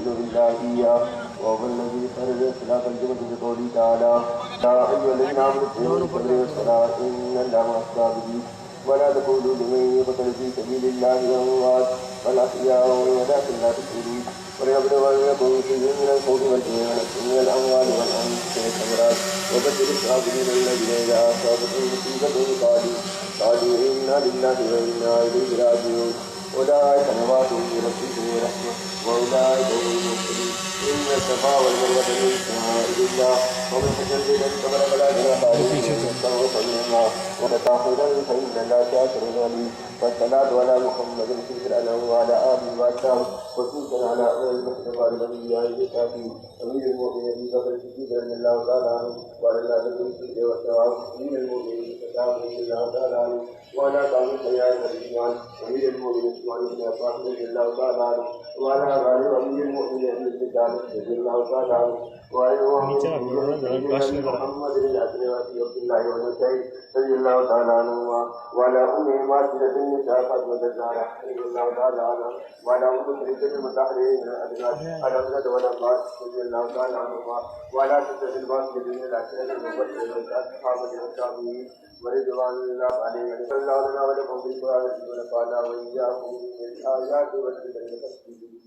يعبد إلا إياه وهو الذي فرض صلاة الجمعة بقوله تعالى يا أيها الذين آمنوا اتقوا الصبر والصلاة إن الله مع الصابرين ولا تقولوا لمن يقتل في سبيل الله أموات بل أحياء ولكن لا تشعرون ولنبلونكم شيء من الخوف والجوع ونقص من الأموال والأنفس والثمرات وبشر الصابرين الذين إذا أصابتهم مصيبة قالوا إنا لله وإنا إليه راجعون أولئك نواتهم من ربهم ورحمة وأولئك هم المهتدون إن الصفا والمروة من شعائر الله ومن حج البيت الكبر فلا جناح عليه أن يطوف بهما وتطهرا فإن الله شاكر عليم والصلاة على محمد شكرا له وعلى آله وأصحابه وخصوصا على أهل المصطفى الأنبياء والشافعين أمير المؤمنين أبي بكر الصديق رضي الله تعالى عنه وعلى الله الصديق والثواب أمير المؤمنين الكتاب رضي الله تعالى عنه وعلى قوم الخيار والإيمان أمير المؤمنين عثمان بن عفان رضي الله تعالى عنه وعلى غالب أمير المؤمنين أبي السجاد رضي الله تعالى عنه وعلى محمد بن عبد الله والنسائي رضي الله تعالى عنهما وعلى أم ماسدة النساء فاطمة الزهراء رضي الله تعالى عنها وعلى أم سلمة المتحرين من الأزواج على أسد والأنصار رضي الله تعالى عنهما وعلى ستة الباقية من العشرة المبشرة والصحابة والتابعين ورضوان الله عليهم صلى الله عليه ولكم بالقرآن ونفعنا وإياكم بالآيات والذكر الحكيم.